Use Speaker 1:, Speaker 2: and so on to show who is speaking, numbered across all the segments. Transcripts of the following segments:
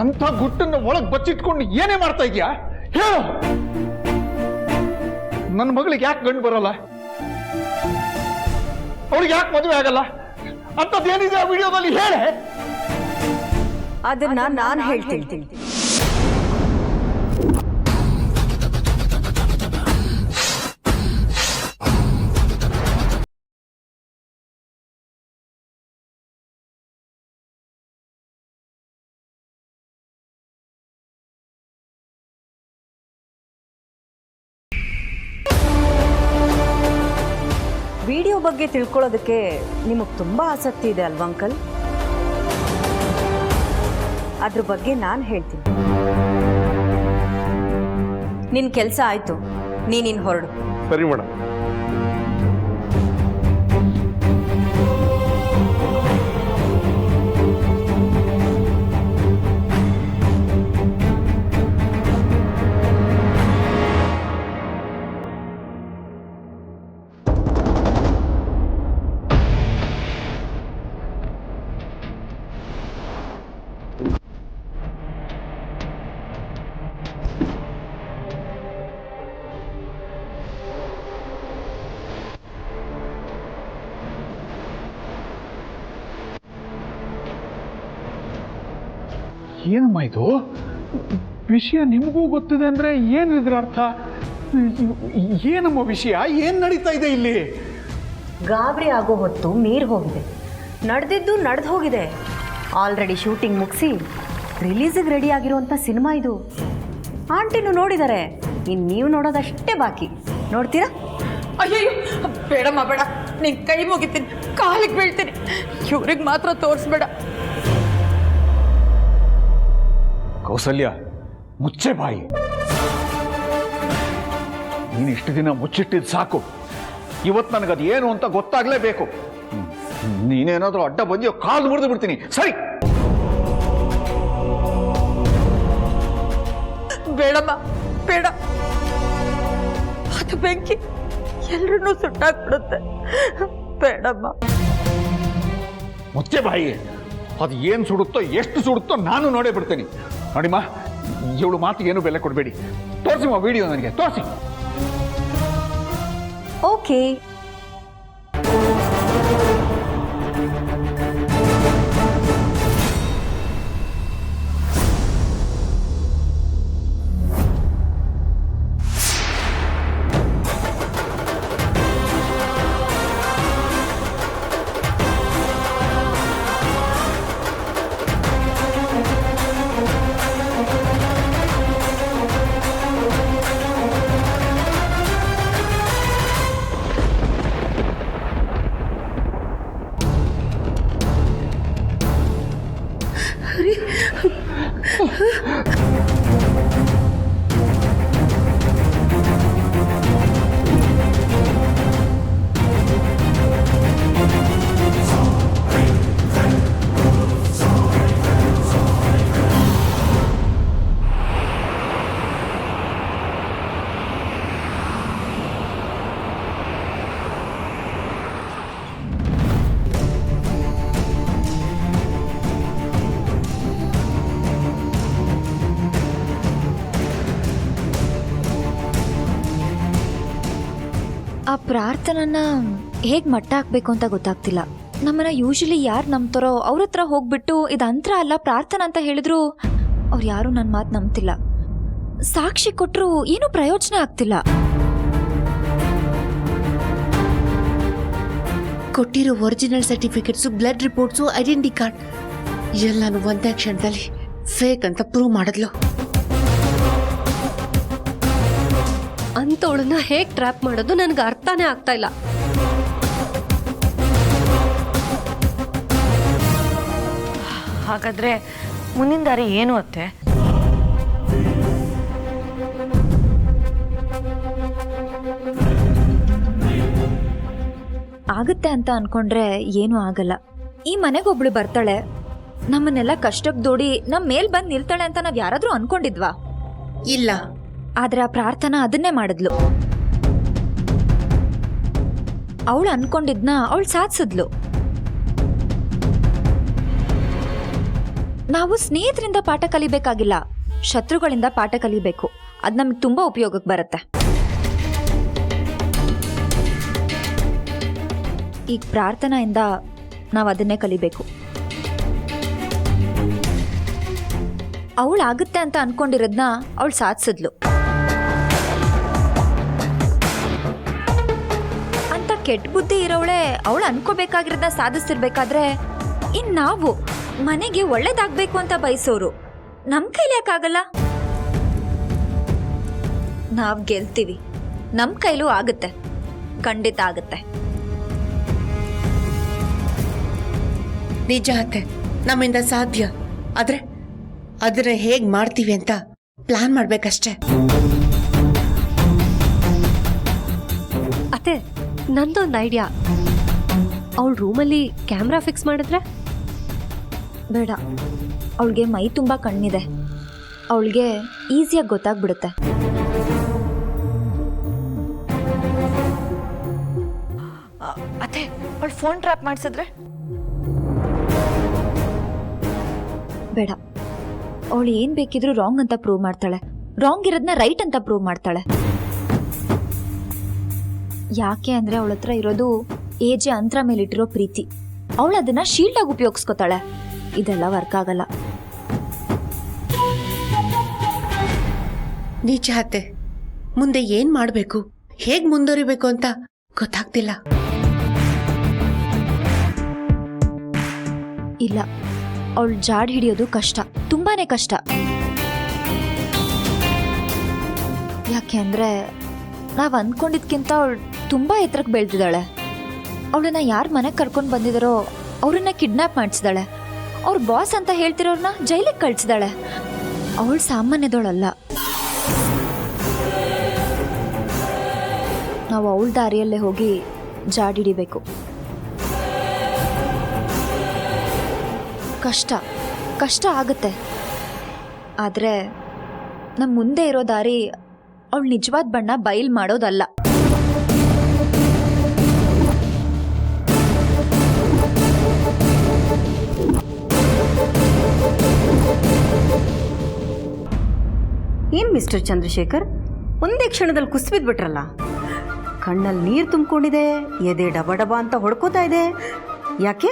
Speaker 1: ಅಂತ ಗುಟ್ಟನ್ನು ಒಳಗೆ ಬಚ್ಚಿಟ್ಕೊಂಡು ಏನೇ ಮಾಡ್ತಾ ಇದೀಯಾ ಹೇಳು. ನನ್ನ ಮಗಳಿಗೆ ಯಾಕೆ ಗಂಡು ಬರಲ್ಲ, ಅವಳಿಗೆ ಯಾಕೆ ಮದುವೆ ಆಗಲ್ಲ ಅಂತದ್ದೇನಿದೆ ಆ ವಿಡಿಯೋದಲ್ಲಿ ಹೇಳೆ.
Speaker 2: ಅದನ್ನ ನಾನು ಹೇಳ್ತೀನಿ. ವಿಡಿಯೋ ಬಗ್ಗೆ ತಿಳ್ಕೊಳ್ಳೋದಕ್ಕೆ ನಿಮಗೆ ತುಂಬಾ ಆಸಕ್ತಿ ಇದೆ ಅಲ್ವಾ ಅಂಕಲ್? ಅದ್ರ ಬಗ್ಗೆ ನಾನು ಹೇಳ್ತೀನಿ. ನಿನ್ನ ಕೆಲಸ ಆಯ್ತು, ನೀನಿನ್ ಹೊರಡು.
Speaker 1: ಸರಿ ಮೇಡಮ್. ಏನಮ್ಮ ಇದು? ವಿಷಯ ನಿಮಗೂ ಗೊತ್ತಿದೆ ಅಂದ್ರೆ ಏನು ಇದ್ರ ಅರ್ಥ? ಏನಮ್ಮ ವಿಷಯ? ಏನು ನಡೀತಾ ಇದೆ ಇಲ್ಲಿ?
Speaker 2: ಗಾಬರಿ ಆಗೋ ಹೊತ್ತು ಮೀರ್ ಹೋಗಿದೆ, ನಡೆದಿದ್ದು ನಡೆದು ಹೋಗಿದೆ. ಆಲ್ರೆಡಿ ಶೂಟಿಂಗ್ ಮುಗಿಸಿ ರಿಲೀಸಿಗೆ ರೆಡಿ ಆಗಿರುವಂಥ ಸಿನಿಮಾ ಇದು. ಆಂಟಿನೂ ನೋಡಿದ್ದಾರೆ, ಇನ್ನು ನೀವು ನೋಡೋದಷ್ಟೇ ಬಾಕಿ. ನೋಡ್ತೀರಾ?
Speaker 3: ಅಯ್ಯಯ್ಯೋ ಬೇಡಮ್ಮ ಬೇಡ, ನಿನ್ ಕೈ ಮುಗಿತೀನಿ, ಕಾಲಿಗೆ ಬೀಳ್ತೀನಿ. ಇವ್ರಿಗೆ ಮಾತ್ರ ತೋರಿಸ್ಬೇಡ.
Speaker 1: ಕೌಸಲ್ಯ, ಮುಚ್ಚೆ ಬಾಯಿ. ನೀನು ಇಷ್ಟು ದಿನ ಮುಚ್ಚಿಟ್ಟಿದ್ದು ಸಾಕು. ಇವತ್ತು ನನಗದು ಏನು ಅಂತ ಗೊತ್ತಾಗ್ಲೇಬೇಕು. ನೀನೇನಾದ್ರೂ ಅಡ್ಡ ಬಂದಿಯೋ ಕಾಲು ಮುರಿದು ಬಿಡ್ತೀನಿ. ಸರಿ?
Speaker 3: ಬೇಡಮ್ಮ ಬೇಡ, ಅದು ಬೆಂಕಿ ಎಲ್ರನ್ನೂ ಸುಟ್ಟಾಕ್ಬಿಡುತ್ತೆ. ಬೇಡಮ್ಮ.
Speaker 1: ಮುಚ್ಚೆ ಬಾಯಿ. ಅದು ಏನು ಸುಡುತ್ತೋ ಎಷ್ಟು ಸುಡುತ್ತೋ ನಾನು ನೋಡೇ ಬಿಡ್ತೀನಿ. ನೋಡಿಮ್ಮ, ಇವಳು ಮಾತಿಗೆ ಏನು ಬೆಲೆ ಕೊಡಬೇಡಿ. ತೋರಿಸಿಮ್ಮ ವಿಡಿಯೋ, ನನಗೆ ತೋರಿಸಿ.
Speaker 2: ಓಕೆ.
Speaker 4: ಆ ಪ್ರಾರ್ಥನನ್ನ ಹೇಗೆ ಮಟ್ಟ ಹಾಕ್ಬೇಕು ಅಂತ ಗೊತ್ತಾಗ್ತಿಲ್ಲ. ನಮ್ಮನ್ನ ಯೂಶಲಿ ಯಾರು ನಂಬ್ತಾರೋ ಅವ್ರ ಹತ್ರ ಹೋಗ್ಬಿಟ್ಟು ಇದು ಅಂತ್ರ ಅಲ್ಲ ಪ್ರಾರ್ಥನಾ ಅಂತ ಹೇಳಿದ್ರು ಅವ್ರು ಯಾರು ನನ್ನ ಮಾತು ನಂಬ್ತಿಲ್ಲ. ಸಾಕ್ಷಿ ಕೊಟ್ಟರು ಏನೂ ಪ್ರಯೋಜನ ಆಗ್ತಿಲ್ಲ.
Speaker 5: ಕೊಟ್ಟಿರೋ original certificates, blood reports, identity card ಎಲ್ಲಾನು ಒಂದೇ ಕ್ಷಣದಲ್ಲಿ ಫೇಕ್ ಅಂತ ಪ್ರೂವ್ ಮಾಡಿದ್ಲು.
Speaker 6: ಅಂತವಳನ್ನ ಹೇಗೆ ಟ್ರ್ಯಾಪ್ ಮಾಡೋದು ನನಗೆ ಅರ್ಥನೇ ಆಗ್ತಾ ಇಲ್ಲ.
Speaker 7: ಹಾಗಾದ್ರೆ ಮುಂದಿನ ದಾರಿ ಏನು ಅತ್ತೆ?
Speaker 4: ಆಗುತ್ತೆ ಅಂತ ಅನ್ಕೊಂಡ್ರೆ ಏನೂ ಆಗಲ್ಲ. ಈ ಮನೆಗೊಬ್ಳು ಬರ್ತಾಳೆ, ನಮ್ಮನ್ನೆಲ್ಲ ಕಷ್ಟಕ್ಕೆ ದೂಡಿ ನಮ್ಮ ಮೇಲ್ ಬಂದು ನಿಲ್ತಾಳೆ ಅಂತ ನಾವ್ ಯಾರಾದ್ರೂ ಅನ್ಕೊಂಡಿದ್ವಾ?
Speaker 5: ಇಲ್ಲ.
Speaker 4: ಆದ್ರೆ ಆ ಪ್ರಾರ್ಥನಾ ಅದನ್ನೇ ಮಾಡಿದ್ಲು. ಅವಳು ಅನ್ಕೊಂಡಿದ್ನ ಅವಳು ಸಾಧಿಸಿದ್ಲು. ನಾವು ಸ್ನೇಹಿತರಿಂದ ಪಾಠ ಕಲಿಬೇಕಾಗಿಲ್ಲ, ಶತ್ರುಗಳಿಂದ ಪಾಠ ಕಲಿಬೇಕು. ಅದು ನಮ್ಗೆ ತುಂಬ ಉಪಯೋಗಕ್ಕೆ ಬರುತ್ತೆ. ಈಗ ಪ್ರಾರ್ಥನೆಯಿಂದ ನಾವು ಅದನ್ನೇ ಕಲಿಬೇಕು. ಅವಳಾಗುತ್ತೆ ಅಂತ ಅನ್ಕೊಂಡಿರೋದನ್ನ ಅವಳು ಸಾಧಿಸಿದ್ಲು ಅಂತ ಕೆಟ್ಟ ಬುದ್ಧಿ ಇರೋವಳೆ ಅವಳು ಅನ್ಕೋಬೇಕಾಗಿರೋದನ್ನ ಸಾಧಿಸ್ತಿರ್ಬೇಕಾದ್ರೆ ಇನ್ನು ನಾವು ಮನೆಗೆ ಒಳ್ಳೇದಾಗಬೇಕು ಅಂತ ಬಯಸೋರು ನಮ್ಮ ಕೈಲಿ ಯಾಕಾಗಲ್ಲ? ನಾವು ಗೆಲ್ತೀವಿ, ನಮ್ಮ ಕೈಲೂ ಆಗುತ್ತೆ, ಖಂಡಿತ ಆಗುತ್ತೆ.
Speaker 5: ನಿಜ ಅತ್ತೆ, ನಮ್ಮಿಂದ ಸಾಧ್ಯ. ಆದ್ರೆ ಅದನ್ನ ಹೇಗ್ ಮಾಡ್ತೀವಿ ಅಂತ ಪ್ಲಾನ್ ಮಾಡ್ಬೇಕಷ್ಟೇ.
Speaker 6: ಅತ್ತೆ, ನಂದೊಂದು ಐಡಿಯಾ. ಅವಳ ರೂಮಲ್ಲಿ ಕ್ಯಾಮ್ರಾ ಫಿಕ್ಸ್ ಮಾಡಿದ್ರೆ?
Speaker 4: ಬೇಡ, ಅವಳಿಗೆ ಮೈ ತುಂಬ ಕಣ್ಣಿದೆ, ಅವಳಿಗೆ ಈಸಿಯಾಗಿ ಗೊತ್ತಾಗ್ಬಿಡುತ್ತೆ.
Speaker 7: ಅತ್ತೆ ಅವಳು ಫೋನ್ ಟ್ರ್ಯಾಪ್ ಮಾಡಿಸಿದ್ರೆ?
Speaker 4: ಬೇಡ, ಅವಳು ಏನು ಬೇಕಿದ್ರೂ ರಾಂಗ್ ಅಂತ ಪ್ರೂವ್ ಮಾಡ್ತಾಳೆ, ರಾಂಗ್ ಇರೋದನ್ನ ರೈಟ್ ಅಂತ ಪ್ರೂವ್ ಮಾಡ್ತಾಳೆ. ಯಾಕೆ ಅಂದರೆ ಅವಳ ಹತ್ರ ಇರೋದು ಏಜೆ ಅಂತರ ಮೇಲಿಟ್ಟಿರೋ ಪ್ರೀತಿ. ಅವಳು ಅದನ್ನು ಶೀಲ್ಡಾಗಿ ಉಪಯೋಗಿಸ್ಕೊತಾಳೆ. ಇದೆಲ್ಲ ವರ್ಕ್ ಆಗಲ್ಲ.
Speaker 5: ನಿಜ ಅತ್ತೆ, ಮುಂದೆ ಏನ್ ಮಾಡ್ಬೇಕು, ಹೇಗ್ ಮುಂದುವರಿಬೇಕು ಅಂತ ಗೊತ್ತಾಗ್ತಿಲ್ಲ.
Speaker 4: ಇಲ್ಲ, ಅವಳು ಜಾಡ್ ಹಿಡಿಯೋದು ಕಷ್ಟ, ತುಂಬಾನೇ ಕಷ್ಟ. ಯಾಕೆ ಅಂದರೆ ನಾವು ಅಂದ್ಕೊಂಡಿದ್ಕಿಂತ ಅವಳು ತುಂಬ ಎತ್ತರಕ್ಕೆ ಬೆಳೆದಿದ್ದಾಳೆ. ಅವಳನ್ನ ಯಾರು ಮನೆಗೆ ಕರ್ಕೊಂಡು ಬಂದಿದ್ದಾರೋ ಅವ್ರನ್ನ ಕಿಡ್ನಾಪ್ ಮಾಡಿಸಿದಾಳೆ. ಅವ್ರ ಬಾಸ್ ಅಂತ ಹೇಳ್ತಿರೋರ್ನ ಜೈಲಿಗೆ ಕಳಿಸಿದಾಳೆ. ಅವಳು ಸಾಮಾನ್ಯದವಳಲ್ಲ. ನಾವು ಅವಳ ದಾರಿಯಲ್ಲೇ ಹೋಗಿ ಜಾಡ್ ಹಿಡಿಬೇಕು. ಕಷ್ಟ ಆಗುತ್ತೆ, ಆದರೆ ನಮ್ಮ ಮುಂದೆ ಇರೋ ದಾರಿ ಅವಳು ನಿಜವಾದ ಬಣ್ಣ ಬಯಲು ಮಾಡೋದಲ್ಲ.
Speaker 2: ಏನು ಮಿಸ್ಟರ್ ಚಂದ್ರಶೇಖರ್, ಒಂದೇ ಕ್ಷಣದಲ್ಲಿ ಕುಸಿಬಿದ್ಬಿಟ್ರಲ್ಲ. ಕಣ್ಣಲ್ಲಿ ನೀರು ತುಂಬಿಕೊಂಡಿದೆ, ಎದೆ ಡಬ ಡಬ ಅಂತ ಹೊಡ್ಕೋತಾ ಇದೆ. ಯಾಕೆ?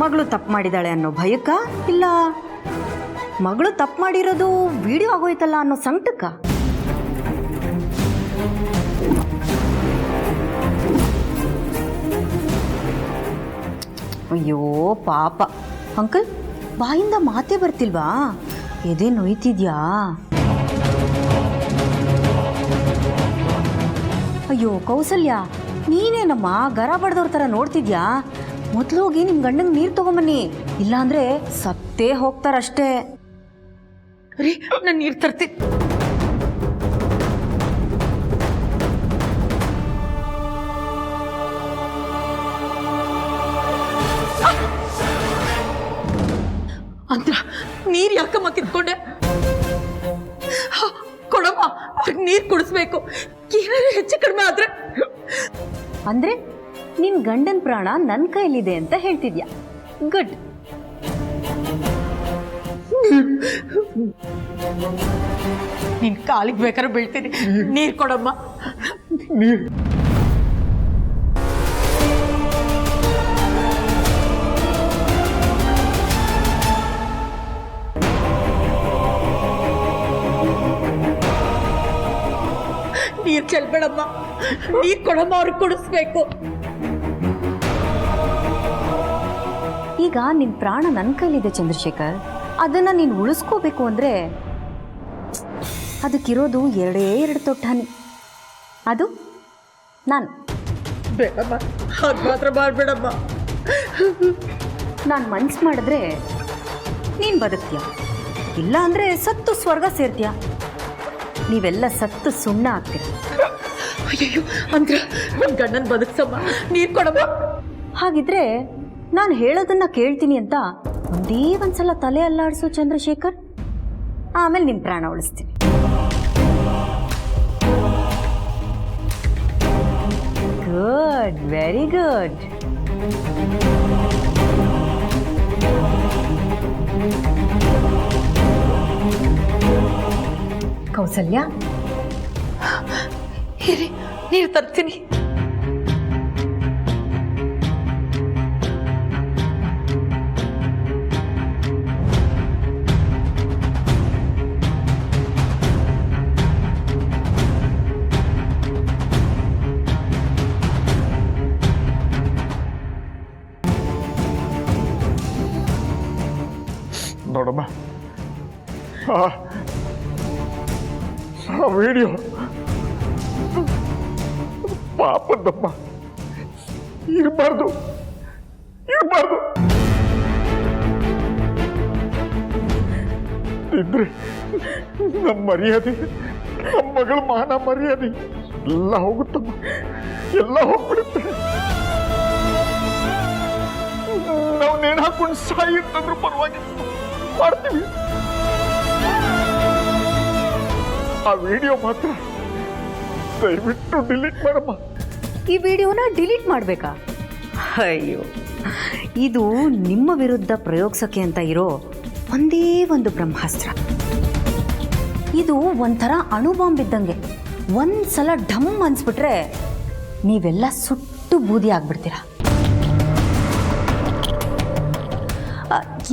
Speaker 2: ಮಗಳು ತಪ್ಪು ಮಾಡಿದಾಳೆ ಅನ್ನೋ ಭಯಕ್ಕ, ಇಲ್ಲ ಮಗಳು ತಪ್ಪು ಮಾಡಿರೋದು ವಿಡಿಯೋ ಆಗೋಯ್ತಲ್ಲ ಅನ್ನೋ ಸಂಕಟಕ್ಕ? ಅಯ್ಯೋ ಪಾಪ ಅಂಕಲ್, ಬಾಯಿಂದ ಮಾತೇ ಬರ್ತಿಲ್ವಾ? ಎದೆ ನೋಯ್ತಿದ್ಯಾ? ಅಯ್ಯೋ ಕೌಸಲ್ಯ, ನೀನೇನಮ್ಮ ಗರ ಬಡ್ದವ್ರ ಥರ ನೋಡ್ತಿದ್ಯಾ? ಮೊದಲು ಹೋಗಿ ನಿಮ್ಮ ಗಂಡಂಗೆ ನೀರು ತಗೊಂಬನ್ನಿ, ಇಲ್ಲಾಂದ್ರೆ ಸತ್ತೇ ಹೋಗ್ತಾರಷ್ಟೇ.
Speaker 3: ರೀ, ನಾನು ನೀರು ತರ್ತೀನಿ. ಅಂತ ನೀರು ಯಾಕಮ್ಮ ಕಿತ್ಕೊಂಡೆ? ಕೊಡಮ್ಮ, ನೀರು ಕುಡಿಸ್ಬೇಕು. ಏನಾದ್ರು ಹೆಚ್ಚು ಕಡಿಮೆ ಆದ್ರೆ?
Speaker 2: ಅಂದ್ರೆ ನಿನ್ ಗಂಡನ ಪ್ರಾಣ ನನ್ನ ಕೈಲಿದೆ ಅಂತ ಹೇಳ್ತಿದ್ಯಾ? ಗುಡ್.
Speaker 3: ನಿನ್ ಕಾಲಿಗೆ ಬೇಕಾದ್ರೆ ಬೀಳ್ತೀನಿ. ನೀರು ಕೊಡಮ್ಮ. ನೀರು ಚೆಲ್ಬೇಡಮ್ಮ, ನೀರು ಕೊಡಮ್ಮ, ಅವ್ರಿಗೆ ಕುಡಿಸ್ಬೇಕು.
Speaker 2: ಈಗ ನಿನ್ ಪ್ರಾಣ ನನ್ನ ಕೈಲಿದೆ ಚಂದ್ರಶೇಖರ್. ಅದನ್ನ ನೀನು ಉಳಿಸ್ಕೋಬೇಕು ಅಂದ್ರೆ ಅದಕ್ಕಿರೋದು ಎರಡು ತೊಟ್ಟಾನಿ. ಅದು ನಾನು.
Speaker 3: ಬೇಡಮ್ಮ, ಅದು ಮಾತ್ರ ಮಾಡಬೇಡಮ್ಮ.
Speaker 2: ನಾನು ಮನ್ಸು ಮಾಡಿದ್ರೆ ನೀನು ಬದುಕ್ತೀಯ, ಇಲ್ಲ ಅಂದರೆ ಸತ್ತು ಸ್ವರ್ಗ ಸೇರ್ತೀಯ. ನೀವೆಲ್ಲ ಸತ್ತು ಸುಣ್ಣ ಆಗ್ತೀರ.
Speaker 3: ಅಯ್ಯೋ, ಅಂದ್ರೆ ನನ್ನ ಗಂಡನ ಬದುಕ್ಸಮ್ಮ, ನೀರು ಕೊಡಮ್ಮ.
Speaker 2: ಹಾಗಿದ್ರೆ ನಾನು ಹೇಳೋದನ್ನ ಕೇಳ್ತೀನಿ ಅಂತ ಒಂದೇ ಒಂದ್ಸಲ ತಲೆ ಅಲ್ಲಾಡಿಸು ಚಂದ್ರಶೇಖರ್, ಆಮೇಲೆ ನಿಮ್ಮ ಪ್ರಾಣ ಉಳಿಸ್ತೀನಿ. Good, very good. ಕೌಸಲ್ಯ.
Speaker 3: ಇರಿ ನೀರು ತರ್ತೀನಿ.
Speaker 1: ನೋಡಮ್ಮ, ಆ ವಿಡಿಯೋ ಪಾಪದಮ್ಮ, ಇರಬಾರ್ದು. ಇದ್ರೆ ನಮ್ಮ ಮರ್ಯಾದೆ, ನಮ್ಮ ಮಗಳ ಮಾನ ಮರ್ಯಾದೆ ಎಲ್ಲ ಹೋಗುತ್ತಮ್ಮ, ಎಲ್ಲ ಹೋಗ್ಬಿಡುತ್ತೆ. ನಾವು ನೇಣು ಹಾಕೊಂಡು ಸಾಯಿ ಅಂತಂದ್ರೂ ಪರವಾಗಿ ಮಾಡ್ತೀವಿ. ಆ ವಿಡಿಯೋ ಮಾತ್ರ ದಯವಿಟ್ಟು ಡಿಲೀಟ್ ಮಾಡಮ್ಮ.
Speaker 2: ಈ ವಿಡಿಯೋನ ಡಿಲೀಟ್ ಮಾಡಬೇಕಾ? ಅಯ್ಯೋ, ಇದು ನಿಮ್ಮ ವಿರುದ್ಧ ಪ್ರಯೋಗಿಸೋಕೆ ಅಂತ ಇರೋ ಒಂದೇ ಒಂದು ಬ್ರಹ್ಮಾಸ್ತ್ರ. ಇದು ಒಂಥರ ಅಣುಬಾಂಬ್ ಇದ್ದಂಗೆ. ಒಂದ್ಸಲ ಢಮ್ ಅನ್ಸ್ಬಿಟ್ರೆ ನೀವೆಲ್ಲ ಸುಟ್ಟು ಬೂದಿ ಆಗ್ಬಿಡ್ತೀರ.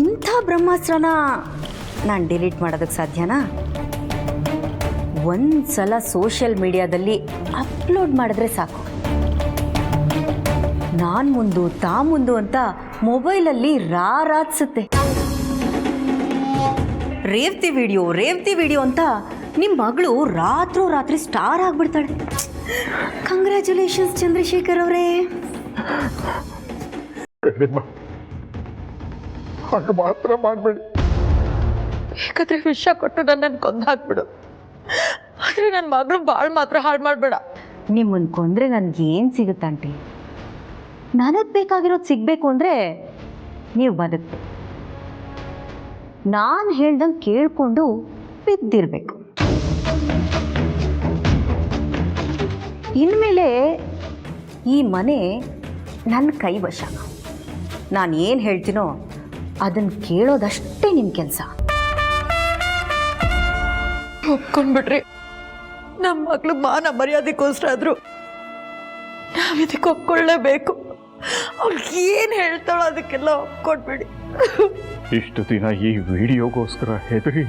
Speaker 2: ಇಂಥ ಬ್ರಹ್ಮಾಸ್ತ್ರನ ನಾನು ಡಿಲೀಟ್ ಮಾಡೋದಕ್ಕೆ ಸಾಧ್ಯನಾ? ಒಂದ್ಸಲ ಸೋಷಿಯಲ್ ಮೀಡಿಯಾದಲ್ಲಿ ಅಪ್ಲೋಡ್ ಮಾಡಿದ್ರೆ ಸಾಕು, ನಾನು ಮುಂದು ತಾ ಮುಂದು ಅಂತ ಮೊಬೈಲಲ್ಲಿ ರಾರಾತ್ಸುತ್ತೆ. ರೇವತಿ ವಿಡಿಯೋ ಅಂತ ನಿಮ್ಮ ಮಗಳು ರಾತ್ರಿ ಸ್ಟಾರ್ ಆಗ್ಬಿಡ್ತಾಳೆ. ಕಂಗ್ರ್ಯಾಚುಲೇಷನ್ಸ್ ಚಂದ್ರಶೇಖರ್ ಅವರೇ.
Speaker 1: ಹಾಗೆ ಮಾತ್ರ ಮಾಡಬೇಡಿ.
Speaker 3: ಬೇಕಾದ್ರೆ ವಿಷ ಕೊಟ್ಟು ನನ್ನನ್ನು ಕೊಂದಾಕ್ಬಿಡು, ಆದರೆ ನನ್ನ ಮಗಳು ಬಾಳ್ ಮಾತ್ರ ಹಾಳು ಮಾಡಬೇಡ.
Speaker 2: ನಿಮ್ಮನ್ನು ಕೊಂದ್ರೆ ನನಗೇನು ಸಿಗುತ್ತಂಟಿ? ನನಗೆ ಬೇಕಾಗಿರೋದು ಸಿಗಬೇಕು ಅಂದರೆ ನೀವು ಬದುಕಬೇಕು. ನಾನು ಹೇಳ್ದಂಗೆ ಕೇಳಿಕೊಂಡು ಬಿದ್ದಿರಬೇಕು. ಇನ್ಮೇಲೆ ಈ ಮನೆ ನನ್ನ ಕೈವಶ. ನಾನು ಏನು ಹೇಳ್ತೀನೋ ಅದನ್ನು ಕೇಳೋದಷ್ಟೇ ನಿಮ್ಮ ಕೆಲಸ.
Speaker 3: ಒಪ್ಕೊಂಡ್ಬಿಟ್ರಿ. ನಮ್ಮ ಮಗಳು ಮಾನ ಮರ್ಯಾದೆಗೋಸ್ಕರ ಆದರೂ ನಾವಿದಕ್ಕೆ ಒಪ್ಕೊಳ್ಳೇಬೇಕು. ಅವ್ಳು ಏನು ಹೇಳ್ತಾಳೋ ಅದಕ್ಕೆಲ್ಲ ಒಪ್ಕೊಡ್ಬೇಡಿ.
Speaker 1: ಇಷ್ಟು ದಿನ ಈ ವಿಡಿಯೋಗೋಸ್ಕರ ಹೆದರಿ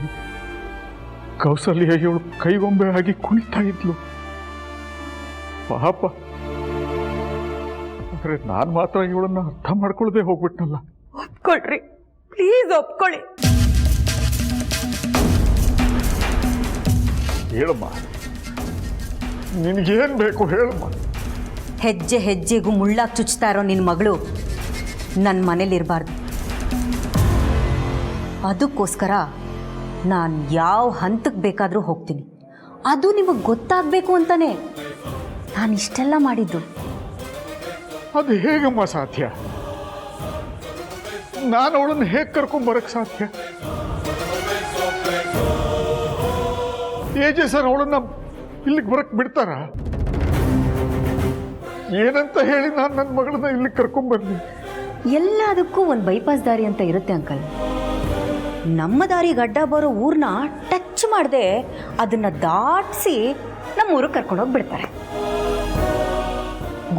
Speaker 1: ಕೌಸಲ್ಯ ಇವಳು ಕೈಗೊಂಬೆ ಆಗಿ ಕುಣಿತಾ ಇದ್ಲು ಪಾಪ. ಆದರೆ ನಾನು ಮಾತ್ರ ಇವಳನ್ನ ಅರ್ಥ ಮಾಡ್ಕೊಳ್ಳದೆ ಹೋಗ್ಬಿಟ್ನಲ್ಲ.
Speaker 3: ಒಪ್ಕೊಳ್ರಿ, ಪ್ಲೀಸ್ ಒಪ್ಕೊಳ್ಳಿ.
Speaker 1: ಹೇಳಮ್ಮ, ನಿನಗೇನು ಬೇಕು ಹೇಳಮ್ಮ.
Speaker 2: ಹೆಜ್ಜೆ ಹೆಜ್ಜೆಗೂ ಮುಳ್ಳಾಗಿ ಚುಚ್ತಾ ಇರೋ ನಿನ್ನ ಮಗಳು ನನ್ನ ಮನೇಲಿರಬಾರ್ದು. ಅದಕ್ಕೋಸ್ಕರ ನಾನು ಯಾವ ಹಂತಕ್ಕೆ ಬೇಕಾದರೂ ಹೋಗ್ತೀನಿ. ಅದು ನಿಮಗೆ ಗೊತ್ತಾಗಬೇಕು ಅಂತಾನೆ ನಾನು ಇಷ್ಟೆಲ್ಲ ಮಾಡಿದ್ದು.
Speaker 1: ಅದು ಹೇಗಮ್ಮ ಸಾಧ್ಯ? ನಾನು ಅವಳನ್ನು ಹೇಗೆ ಕರ್ಕೊಂಬರಕ್ಕೆ ಸಾಧ್ಯ? ಏಜೆ ಸರ್ ಅವಳನ್ನ ಇಲ್ಲಿಗೆ ಬರಕ್ಕೆ ಬಿಡ್ತಾರ? ಏನಂತ ಹೇಳಿ ನಾನು ನನ್ನ ಮಗಳನ್ನ ಇಲ್ಲಿಗೆ ಕರ್ಕೊಂಬರ್ಲಿ?
Speaker 2: ಎಲ್ಲದಕ್ಕೂ ಒಂದು ಬೈಪಾಸ್ ದಾರಿ ಅಂತ ಇರುತ್ತೆ ಅಂಕಲ್. ನಮ್ಮ ದಾರಿಗೆ ಅಡ್ಡ ಬರೋ ಊರನ್ನ ಟಚ್ ಮಾಡದೆ ಅದನ್ನು ದಾಟಿಸಿ ನಮ್ಮ ಊರಿಗೆ ಕರ್ಕೊಂಡೋಗಿ ಬಿಡ್ತಾರೆ.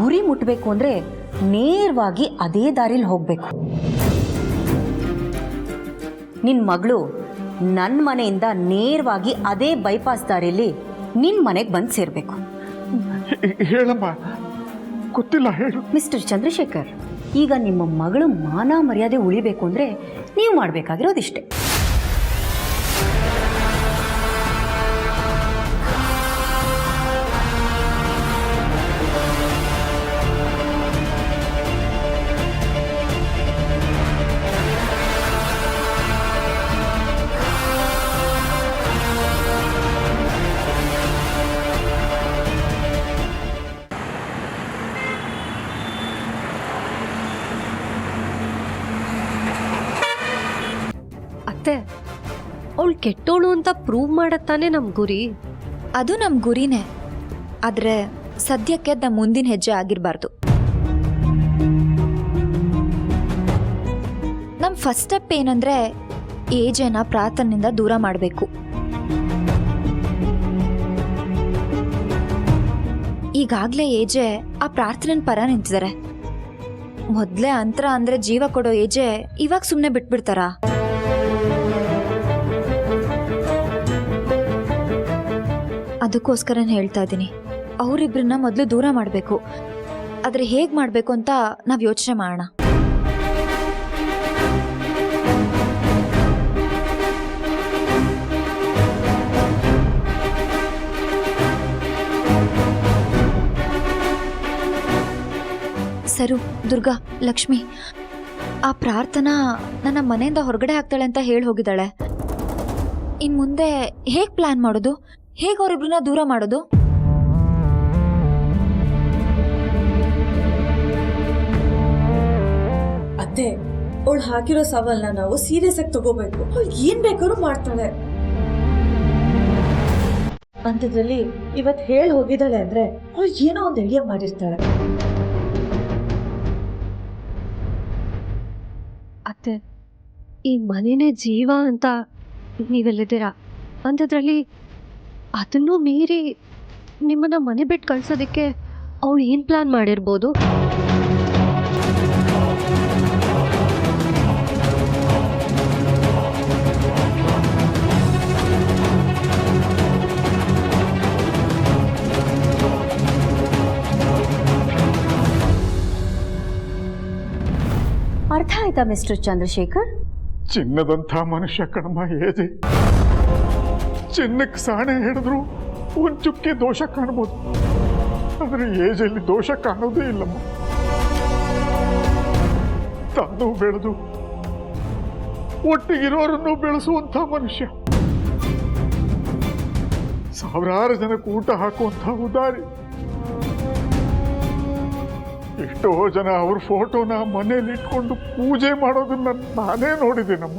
Speaker 2: ಗುರಿ ಮುಟ್ಟಬೇಕು ಅಂದರೆ ನೇರವಾಗಿ ಅದೇ ದಾರಿಲಿ ಹೋಗಬೇಕು. ನಿನ್ನ ಮಗಳು ನನ್ನ ಮನೆಯಿಂದ ನೇರವಾಗಿ ಅದೇ ಬೈಪಾಸ್ ದಾರಿಯಲ್ಲಿ ನಿನ್ನ ಮನೆಗೆ ಬಂದು ಸೇರಬೇಕು.
Speaker 1: ಹೇಳಮ್ಮ, ಗೊತ್ತಿಲ್ಲ, ಹೇಳು.
Speaker 2: ಮಿಸ್ಟರ್ ಚಂದ್ರಶೇಖರ್, ಈಗ ನಿಮ್ಮ ಮಗಳು ಮಾನ ಮರ್ಯಾದೆ ಉಳಿಬೇಕು ಅಂದರೆ ನೀವು ಮಾಡಬೇಕಾಗಿರೋದಿಷ್ಟೇ.
Speaker 6: ಅತ್ತೆ, ಅವಳು ಕೆಟ್ಟೋಳು ಅಂತ ಪ್ರೂವ್ ಮಾಡತ್ತಾನೆ ನಮ್ಮ ಗುರಿ.
Speaker 4: ಅದು ನಮ್ಮ ಗುರಿನೇ. ಆದರೆ ಸದ್ಯಕ್ಕೆ ಅದು ನಮ್ಮ ಮುಂದಿನ ಹೆಜ್ಜೆ ಆಗಿರಬಾರ್ದು. ನಮ್ಮ ಫಸ್ಟ್ ಸ್ಟೆಪ್ ಏನಂದರೆ ಏಜೆನ ಪ್ರಾರ್ಥನೆಯಿಂದ ದೂರ ಮಾಡಬೇಕು. ಈಗಾಗ್ಲೇ ಏಜೆ ಆ ಪ್ರಾರ್ಥನೆನ ಪರ ನಿಂತಿದ್ದಾರೆ. ಮೊದ್ಲೇ ಅಂತರ ಅಂದ್ರೆ ಜೀವ ಕೊಡೋ ಏಜೆ ಇವಾಗ ಸುಮ್ನೆ ಬಿಟ್ಬಿಡ್ತಾರ? ಅದಕ್ಕೋಸ್ಕರ ಹೇಳ್ತಾ ಇದ್ದೀನಿ, ಅವರಿಬ್ರನ್ನ ಮೊದಲು ದೂರ ಮಾಡಬೇಕು. ಆದ್ರೆ ಹೇಗ್ ಮಾಡ್ಬೇಕು ಅಂತ ನಾವ್ ಯೋಚನೆ ಮಾಡೋಣ. ಸರು, ದುರ್ಗಾ, ಲಕ್ಷ್ಮಿ, ಆ ಪ್ರಾರ್ಥನಾ ನನ್ನ ಮನೆಯಿಂದ ಹೊರಗಡೆ ಹಾಕ್ತಾಳೆ ಅಂತ ಹೇಳಿ ಹೋಗಿದ್ದಾಳೆ. ಇನ್ ಮುಂದೆ ಹೇಗ್ ಪ್ಲಾನ್ ಮಾಡೋದು? ಹೇಗೆ ಅವರಿಬ್ರನ್ನ ದೂರ ಮಾಡೋದು?
Speaker 8: ಅತ್ತೆ, ಅವಳು ಹಾಕಿರೋ ಸವಾಲ್ನ ನಾವು ಸೀರಿಯಸ್ ಆಗಿ ತಗೋಬೇಕು. ಅವಳು ಏನ್ ಬೇಕಾದ್ರೂ ಮಾಡ್ತಾಳೆ. ಅಂಥದ್ರಲ್ಲಿ ಇವತ್ತು ಹೇಳಿ ಹೋಗಿದ್ದಾಳೆ ಅಂದ್ರೆ ಅವಳು ಏನೋ ಒಂದು ಐಡಿಯಾ ಮಾಡಿರ್ತಾಳೆ.
Speaker 6: ಅತ್ತೆ, ಈ ಮನೆನೇ ಜೀವ ಅಂತ ನೀವೆಲ್ಲಿದ್ದೀರಾ. ಅಂಥದ್ರಲ್ಲಿ ಅದನ್ನು ಮೀರಿ ನಿಮ್ಮನ್ನ ಮನೆ ಬಿಟ್ಟು ಕಳ್ಸೋದಕ್ಕೆ ಅವಳು ಏನು ಪ್ಲಾನ್ ಮಾಡಿರ್ಬೋದು?
Speaker 2: ಅರ್ಥ ಆಯ್ತಾ ಮಿಸ್ಟರ್ ಚಂದ್ರಶೇಖರ್?
Speaker 1: ಚಿನ್ನದಂಥ ಮನುಷ್ಯ ಕಣಮ್ಮ ಏಜೆ. ಚಿನ್ನಕ್ಕೆ ಸಾಣೆ ಹಿಡಿದ್ರು ಒಂದು ಚುಕ್ಕೆ ದೋಷ ಕಾಣ್ಬೋದು, ಆದರೆ ಏಜಲ್ಲಿ ದೋಷ ಕಾಣೋದೇ ಇಲ್ಲಮ್ಮ. ತಾನು ಬೆಳೆದು ಒಟ್ಟಿಗಿರೋರನ್ನು ಬೆಳೆಸುವಂಥ ಮನುಷ್ಯ, ಸಾವಿರಾರು ಜನಕ್ಕೆ ಊಟ ಹಾಕುವಂಥ ಉದಾರಿ. ಎಷ್ಟೋ ಜನ ಅವ್ರ ಫೋಟೋನ ಮನೇಲಿ ಇಟ್ಕೊಂಡು ಪೂಜೆ ಮಾಡೋದನ್ನ ನಾನೇ ನೋಡಿದ್ದೇನಮ್ಮ.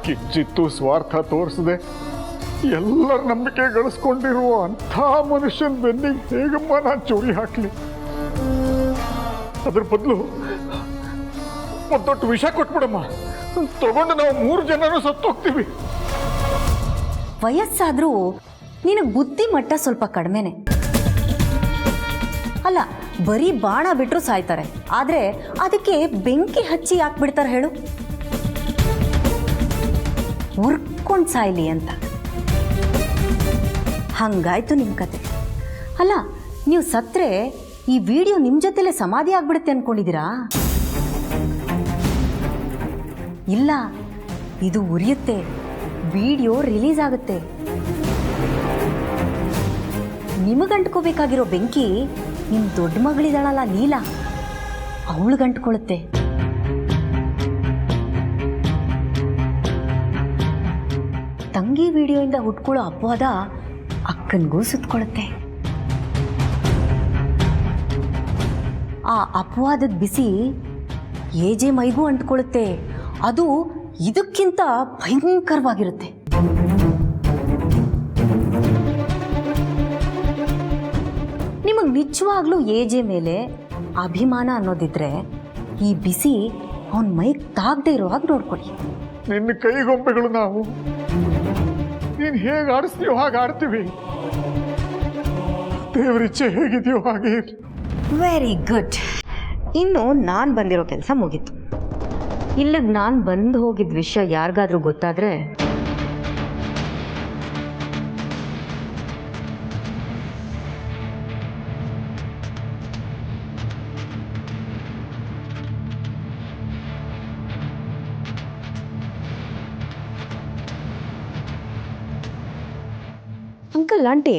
Speaker 1: ಕಿಚ್ಚಿತ್ತು ಸ್ವಾರ್ಥ ತೋರಿಸದೆ ಎಲ್ಲರ ನಂಬಿಕೆ ಗಳಿಸ್ಕೊಂಡಿರುವ ಅಂಥ ಮನುಷ್ಯನ ಬೆನ್ನಿಗೆ ಹೇಗಮ್ಮ ನಾನು ಚೂರಿ ಹಾಕ್ಲಿ? ಅದ್ರ ಬದಲು ಒಂದು ದೊಡ್ಡ ವಿಷ ಕೊಟ್ಬಿಡಮ್ಮ, ತಗೊಂಡು ನಾವು 3 ಜನನೂ ಸತ್ತೋಗ್ತೀವಿ.
Speaker 2: ವಯಸ್ಸಾದ್ರೂ ನಿನಗೆ ಬುದ್ಧಿ ಮಟ್ಟ ಸ್ವಲ್ಪ ಕಡಿಮೆನೆ. ಅಲ್ಲ, ಬರೀ ಬಾಣ ಬಿಟ್ಟರು ಸಾಯ್ತಾರೆ, ಆದರೆ ಅದಕ್ಕೆ ಬೆಂಕಿ ಹಚ್ಚಿ ಯಾಕೆ ಬಿಡ್ತಾರೆ ಹೇಳು? ಉರ್ಕೊಂಡು ಸಾಯ್ಲಿ ಅಂತ. ಹಂಗಾಯ್ತು ನಿಮ್ಮ ಕತೆ. ಅಲ್ಲ, ನೀವು ಸತ್ರೆ ಈ ವಿಡಿಯೋ ನಿಮ್ಮ ಜೊತೆಲೇ ಸಮಾಧಿ ಆಗ್ಬಿಡುತ್ತೆ ಅನ್ಕೊಂಡಿದ್ದೀರಾ? ಇಲ್ಲ, ಇದು ಉರಿಯುತ್ತೆ, ವಿಡಿಯೋ ರಿಲೀಸ್ ಆಗುತ್ತೆ. ನಿಮಗಂಟ್ಕೋಬೇಕಾಗಿರೋ ಬೆಂಕಿ ನಿಮ್ಮ ದೊಡ್ಡ ಮಗಳಿದಾಳಲ್ಲ ನೀಲಾ, ಅವಳಿಗಂಟ್ಕೊಳ್ಳುತ್ತೆ. ತಂಗಿ ವಿಡಿಯೋಯಿಂದ ಹುಟ್ಕೊಳ್ಳೋ ಅಪವಾದ ಅಕ್ಕನಿಗೂ ಸುತ್ಕೊಳ್ಳುತ್ತೆ. ಆ ಅಪವಾದದ ಬಿಸಿ ಏಜೆ ಮೈಗೂ ಅಂಟ್ಕೊಳ್ಳುತ್ತೆ. ಅದು ಇದಕ್ಕಿಂತ ಭಯಂಕರವಾಗಿರುತ್ತೆ. ನಿಮಗೆ ನಿಜವಾಗ್ಲೂ ಏಜೆ ಮೇಲೆ ಅಭಿಮಾನ ಅನ್ನೋದಿದ್ರೆ ಈ ಬಿಸಿ ಅವನ ಮೈಗೆ ತಾಗದೆ ಇರುವಾಗ ನೋಡ್ಕೊಳ್ಳಿ.
Speaker 1: ನಿನ್ನ ಕೈಗೊಂಬೆಗಳು ನಾವು, ನೀನು ಹೇಗೆ ಆಡಿಸ್ತೀಯೋ ಹಾಗೆ ಆಡ್ತೀವಿ. ದೇವರಿಚ್ಛೆ ಹೇಗಿದೆಯೋ ಹಾಗೆ ಇರಲಿ.
Speaker 2: Very good. ಇನ್ನು ನಾನು ಬಂದಿರೋ ಕೆಲಸ ಮುಗೀತು. ಇಲ್ಲಿಗೆ ನಾನು ಬಂದು ಹೋಗಿದ್ದ ವಿಷಯ ಯಾರಿಗಾದ್ರೂ ಗೊತ್ತಾದರೆ ಅಂಕಲ್, ಆಂಟಿ,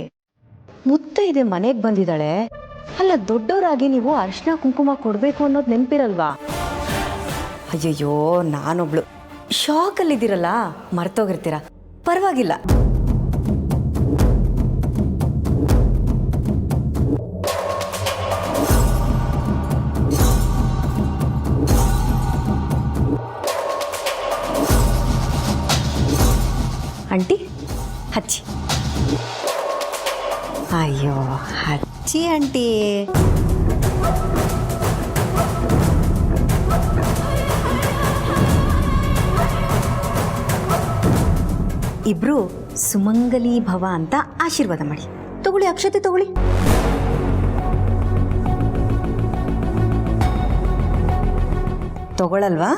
Speaker 2: ಮುತ್ತೈದೆ ಮನೆಗೆ ಬಂದಿದ್ದಾಳೆ. ಅಲ್ಲ, ದೊಡ್ಡವರಾಗಿ ನೀವು ಅರಿಶಿನ ಕುಂಕುಮ ಕೊಡಬೇಕು ಅನ್ನೋದು ನೆನಪಿರಲ್ವಾ? ಅಯ್ಯಯ್ಯೋ, ನಾನೊಬ್ಳು ಶಾಕಲ್ಲಿದ್ದೀರಲ್ಲ, ಮರ್ತೋಗಿರ್ತೀರ. ಪರವಾಗಿಲ್ಲ. ಆಂಟಿ, ಹಚ್ಚಿ. ಅಯ್ಯೋ, ಹಚ್ಚಿ ಆಂಟಿ. ಇಬ್ರು ಸುಮಂಗಲಿ ಭವ ಅಂತ ಆಶೀರ್ವಾದ ಮಾಡಿ. ತಗೊಳ್ಳಿ ಅಕ್ಷತೆ ತಗೊಳ್ಳಿ. ತಗೊಳಲ್ವಾ?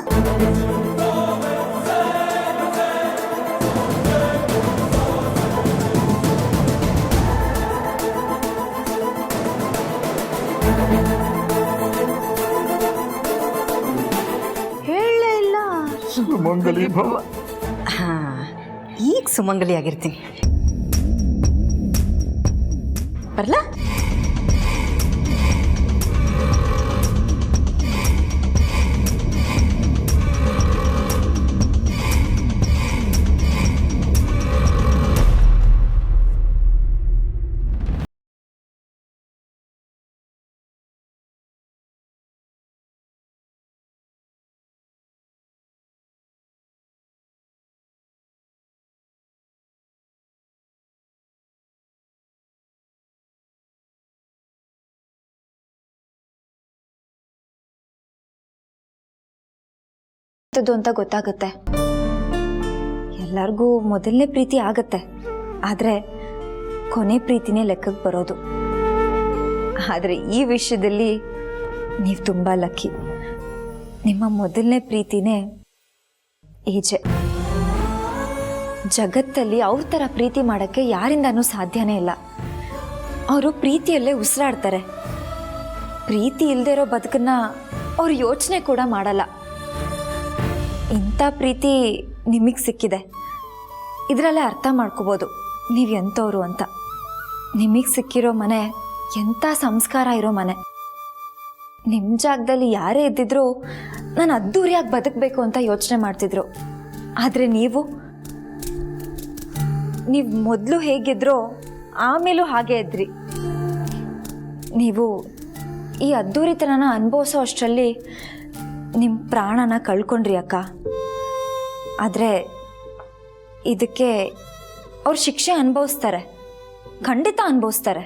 Speaker 2: ಹೇಳಲೇ ಇಲ್ಲ.
Speaker 1: ಸುಮಂಗಲಿ ಭವ.
Speaker 2: ಹಾ, ಈಗ ಸುಮಂಗಲಿ ಆಗಿರ್ತೀನಿ. ಬರ್ಲಾ?
Speaker 4: ಅಂತ ಗೊತ್ತಾಗುತ್ತೆ. ಎಲ್ಲರಿಗೂ ಮೊದಲನೇ ಪ್ರೀತಿ ಆಗತ್ತೆ, ಆದರೆ ಕೊನೆ ಪ್ರೀತಿನೇ ಲೆಕ್ಕಕ್ಕೆ ಬರೋದು. ಆದರೆ ಈ ವಿಷಯದಲ್ಲಿ ನೀವು ತುಂಬ ಲಕ್ಕಿ. ನಿಮ್ಮ ಮೊದಲನೇ ಪ್ರೀತಿನೇ ಏಜೆ. ಜಗತ್ತಲ್ಲಿ ಅವ್ರ ಥರ ಪ್ರೀತಿ ಮಾಡೋಕ್ಕೆ ಯಾರಿಂದನೂ ಸಾಧ್ಯನೇ ಇಲ್ಲ. ಅವರು ಪ್ರೀತಿಯಲ್ಲೇ ಉಸಿರಾಡ್ತಾರೆ. ಪ್ರೀತಿ ಇಲ್ಲದೆ ಇರೋ ಬದುಕನ್ನ ಅವ್ರು ಯೋಚನೆ ಕೂಡ ಮಾಡಲ್ಲ. ಇಂಥ ಪ್ರೀತಿ ನಿಮಗೆ ಸಿಕ್ಕಿದೆ. ಇದರಲ್ಲೇ ಅರ್ಥ ಮಾಡ್ಕೋಬೋದು ನೀವು ಎಂಥವ್ರು ಅಂತ. ನಿಮಗೆ ಸಿಕ್ಕಿರೋ ಮನೆ ಎಂಥ ಸಂಸ್ಕಾರ ಇರೋ ಮನೆ. ನಿಮ್ಮ ಜಾಗದಲ್ಲಿ ಯಾರೇ ಇದ್ದಿದ್ರು ನಾನು ಅದ್ದೂರಿಯಾಗಿ ಬದುಕಬೇಕು ಅಂತ ಯೋಚನೆ ಮಾಡ್ತಿದ್ರು. ಆದರೆ ನೀವು ಮೊದಲು ಹೇಗಿದ್ರೋ ಆಮೇಲೂ ಹಾಗೆ ಇದ್ರಿ. ನೀವು ಈ ಅದ್ದೂರಿತನನ ಅನುಭವಿಸೋ ಅಷ್ಟರಲ್ಲಿ ನಿಮ್ಮ ಪ್ರಾಣನ ಕಳ್ಕೊಂಡ್ರಿ ಅಕ್ಕ. ಆದರೆ ಇದಕ್ಕೆ ಅವ್ರು ಶಿಕ್ಷೆ ಅನುಭವಿಸ್ತಾರೆ, ಖಂಡಿತ ಅನುಭವಿಸ್ತಾರೆ.